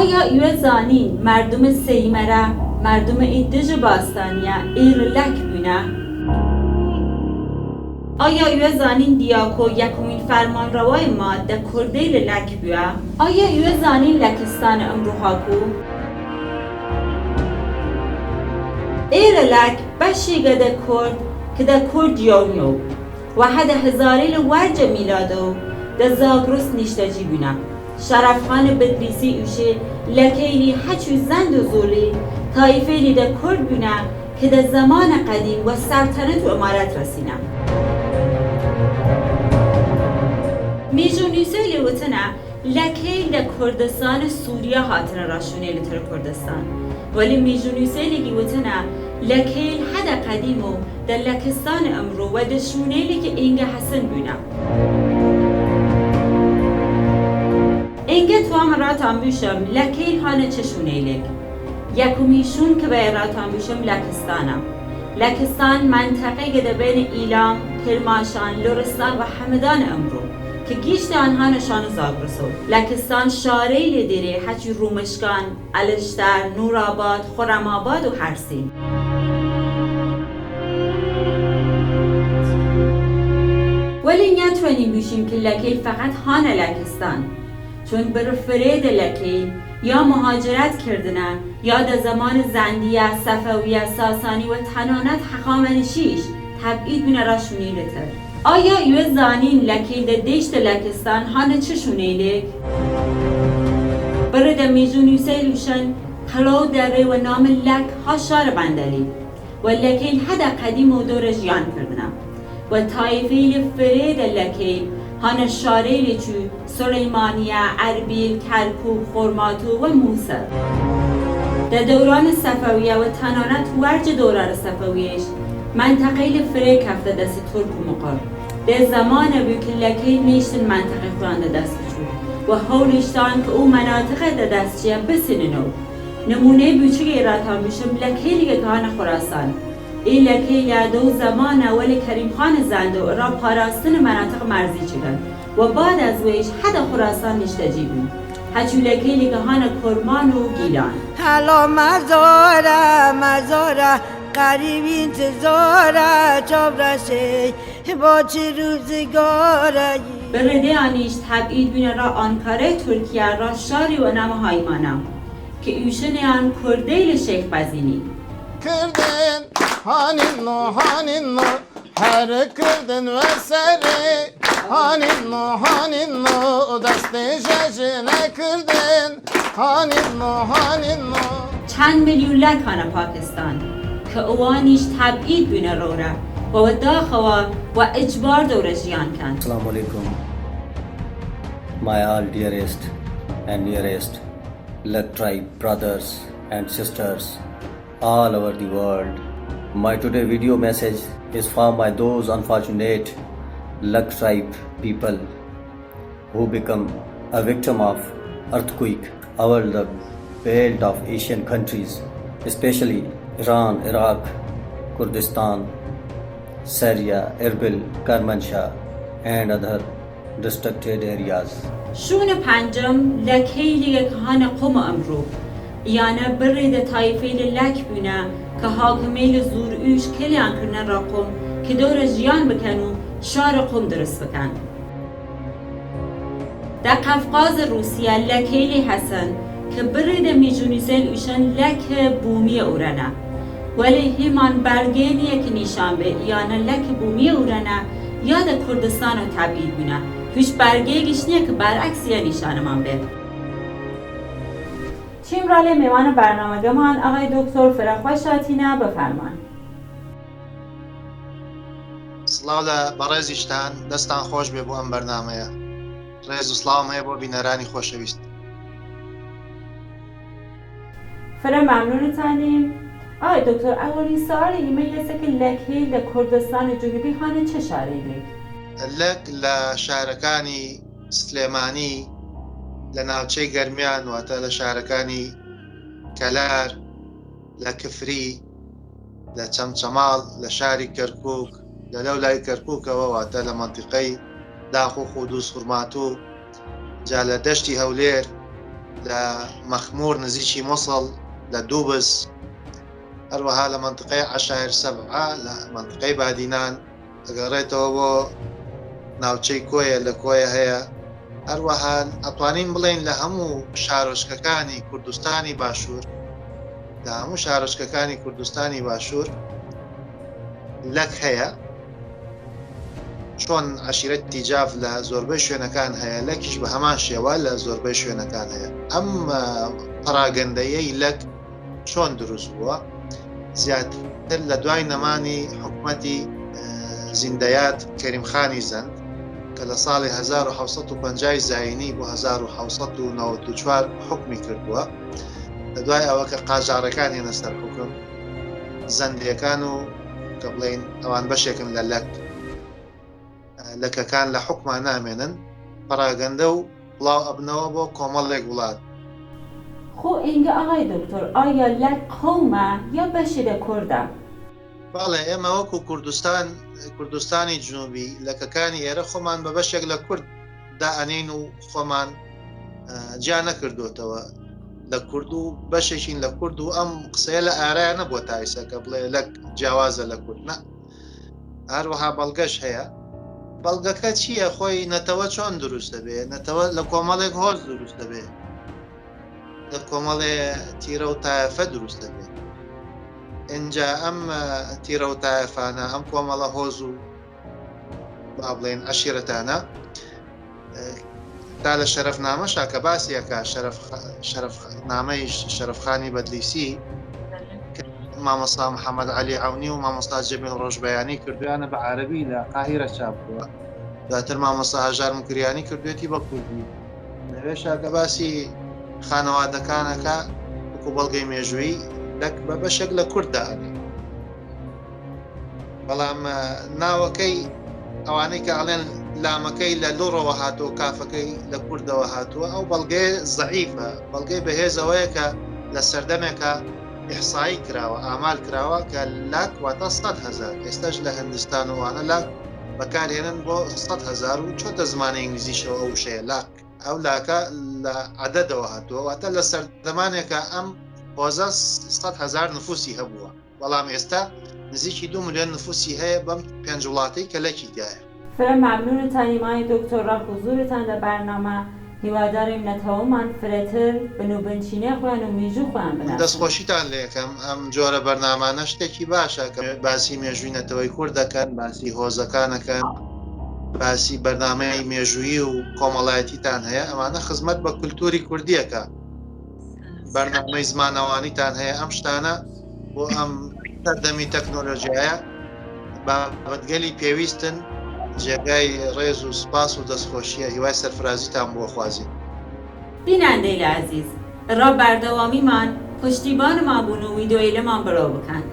آیا ایوه زانین مردم سیمره مردم ایدج باستانیا ایر لک بونه؟ آیا ایوه زانین دیاکو یکمین فرمان روای ما ده کردیل لک بوه؟ آیا ایوه زانین لکستان امروحاکو؟ ایر لک بشیگه ده کرد که ده کرد یونیو و هده هزاریل ورج میلادو ده زاگرس نیشتجی بونه. شرفخان بدریسی اوشه لکیلی هچو زند و زولی طایفه ده کرد بونه که ده زمان قدیم و سلطنت و امارت رسینه. میجونیسه لیوتنه لکیل ده کردستان سوریه هاتنه راشونه لتر کردستان ولی میجونیسه لیوتنه لکیل هده قدیمو ده لکستان امرو و ده شونه که اینگه حسن بونه. اینگه تو هم راتان بیشم لکیل هانه چشونه لیک یکمیشون که به راتان بیشم لکستانم. لکستان منطقه گده بین ایلام، کرماشان، لرستان و همدان امرو که گیشت آنها نشان زاگرسو. لکستان شارعی دیره هچی رومشکان، الشتر، نورآباد، خرم‌آباد و هرسین. ولی نتوانیم بیشیم که لکیل فقط هان لکستان چون بر فرید لکیل یا مهاجرت کردنه یا در زمان زندیه، صفویه، ساسانی و تنانت هخامنشیش تبعید بینه را شونیلتر. آیا ایوه زانین لکیل ده دیشت لکستان هانه چه شونیلک؟ برای ده میجونیوسه لوشن قلو دره و نام لک ها شار بندلی و لکیل هده قدیم و دور جیان کردنه و طایفه فرید لکیل هانه شاره چو سلیمانیه، اربیل، کرکوک، خرماتو و موسر. در دوران صفویه و تنانت ورج دوران صفویش منطقه فره کفته دست ترک و مقر. در زمان بود که لکیل نیشتن منطقه خورانده دست چود و هولشتان که او مناطق در دست چیه بسننو. نمونه بوچه ایراتان بشم لکیلی که هانه خراسان. این لکیل دو زمان ولی کریم خان زندو را پاراستن مناطق مرزی چیدن و بعد از ویش حد خراسان نشتجی بود. هچو لکیلی که هانه کرمان و گیلان. حالا مزاره قریب انتظاره چاب رشه با چه روزگاره. برده آنیش تبعید بینه را آنکاره ترکیه را شاری و نام هایمانم که ایوشن آن کردیل شیخ بزینی. کردن هانین نو هر کردن و سره هانین نو دست ججنه کردن هانین نو. چند میلیون لک هانه پاکستان که اوانیش تبعید بینه رو را و داخوا و اجبار دوره جیان کن. Assalamu alaikum, my all dearest and nearest Lak tribe brothers and sisters all over the world. My today video message is for my those unfortunate Lak tribe people who become a victim of earthquake over the belt of Asian countries, especially Iran, Iraq, Kurdistan, Syria, Erbil, Kermanshah and other destructed areas. شون پنجم لکیلی که هانه قم امرو یعنی برید طایفه لک بونه که حاکمیل زور اوش کلیان کرنن را قم که دور جیان بکنو شار قم درست بکن. در قفقاز روسیه لکیلی حسن که برید میجونیسل اوشن لک بومی اورنه ولی همان برگینیه که نشان به یعنی لک بومی اورنه یا در کردستان رو تبعید بونه هیچ برگیگیش نیه که برعکس یه نشانه من به. چیمراله میوان برنامه من آقای دکتر فرخوش شاتینه بفرمان. سلاله برایزیشتان دستان خوش به بو ام برنامه ریز و سلام هی بو بینرانی خوشویست. فره ممنونتانیم. آقای دکتر اولی سوال ایمیل که لکیل در کردستان جنوبی هانه چه شهری لیک؟ لک لشارکانی سلیمانی لناوچه گرمیان و تا لشارکانی کلار لکفری لچمچمال لشاری کرکوک للولای کرکوک و تا لمنطقه داخو خودوس خرماتو جال دشتی هولیر لە مەخمور نزیکی مۆسڵ لە دووبس، هەروەها لە منطقەی عەشایر سەبعە لە منطقەی بادینان ئەگەڕێتەوە بۆ ناوچەی کۆیە لە کۆیە هەیە. هەروەها ئەتوانین بڵێن لە هەموو شارۆچکەکانی کوردستانی باشوور، لە هەموو شارۆچکەکانی کوردستانی باشوور لەک هەیە. چۆن عەشیرەتی جاف لە زۆربەی شوێنەکان هەیە، لەکیش بە هەمان شێوە لە زۆربەی شوێنەکان هەیە. ئەم پراگەندەیەی لەک چۆن دروست بووە؟ زیاتر لە دوای نەمانی حکومەتی زیندەیات کەریمخانی زەند کە لە ساڵی 1950 زاینی بۆ 1994 حکمی کردووە. لە دوای ئەوە کە قاجارەکان هێنە سەر حکم، زەندیەکان و کە بڵێن ئەوان بەشێکن لە لەکەکان لە حکمان نامێنن، پراگەندە و بڵاو ئەبنەوە بۆ کۆمەڵێک وڵات. خۆ ئینگە ئاغای دکتۆر، ئایا لەک قەومە یا بەشی لە کوردە؟ بەڵێ ئێمە وەکو کوردستانی جنوبی لەکەکانی ئێرە خۆمان بە بەشێک لە کورد دائەنین و خۆمان جیا نەکردوتەوە لە کورد و بەشێکین لە کورد و ئەم قسەیە لە ئارایە نەبووە تایسە کە بڵێ لەک جیاوازە لە کورد نە. هەروەها بەڵگەش هەیە. بەڵگەکە چییە؟ خۆی نەتەوە چۆن دروست دەبێ؟ نەتەوە لە کۆمەڵێک هۆز دروست دەبێ، لە کۆمەڵێ تیرە و تایەفە دروست دەبێت. ئینجا ئەم تیرە و تایەفانە، ئەم کۆمەڵە هۆز و با بڵێن عەشیرەتانە تا لە شەرەفنامەشا کە باسیەکە نامەی شەرەفخانی بەدلیسی مامۆستا محەممەد عەلی عەونی و مامۆستا جەمیل ڕۆژبەیانی کردویانە بە عەرەبی لە قاهیرە چاپ بووە. دواتر مامۆستا هەژار مکریانی کردوێتی بە کوردی. نەوێشا کە باسی خانەوادەکانەکە وەکو بەڵگەی مێژووی لەک بە بەشێک لە کوردداێ. بەڵام ناوەکەی ئەوانەی کە ئەڵێن لامەکەی لە لوڕەوە هاتووە، کافەکەی لە کوردەوە هاتووە، ئەو بەڵگەی زەعیفە، بەڵگەی بەهێزەوەیە کە لە سەردەمێکە ئیحسایی کراوە، ئامال کراوە کە لاک واتە 100,000. ئێستاش لە هەندستان وانە لاک بەکارهێنن بۆ 100,000 و چۆتە زمانی ئینگلیزیشەوە ئەو شەیە لاک. ئەو لاکە لە عەدەدەوە هاتووە، واتە لە سەردەمانێکە ئەم هۆزە 100,000 نفوسی هەبووە. بەڵام ئێستا نزیکی 2 ملیۆن نفوسی هەیە بەم 5 وڵاتەی کە لەکی دایە. فرە ممنونتان مای دکتۆر ڕە حوزورتان لە بەرنامە. هیواداریم نەتەوەمان فرەتر بنوبنچینێ خۆیان و میژوو خۆیان بناسن. دەستخۆشیتان لێ یەکەم ئەم جۆرە بەرنامانە شتێکی باشە کە باسی مێژووی نەتەوەی کورد دەکەن، باسی هۆزەکانەکەن، باسی بەرنامەی مێژوویی و کۆمەڵایەتیتان هەیە. ئەمانە خزمەت بە کولتوری کوردیەکە. بەرنامەی زمانەوانیتان هەیە. ئەم شتانە بۆ ئەم سەردەمی تەکنۆلۆژیایە بابەتگەلی پێویستن. جێگای ڕێز و سپاس و دەستخۆشیە. هیوای سەرفرازیتان بۆ خوازیین. بینەندەی لە عەزیز، ڕە بەردەوامیمان پشتیبانمان بوون و ویدۆی لەمان بەرەو بکەن.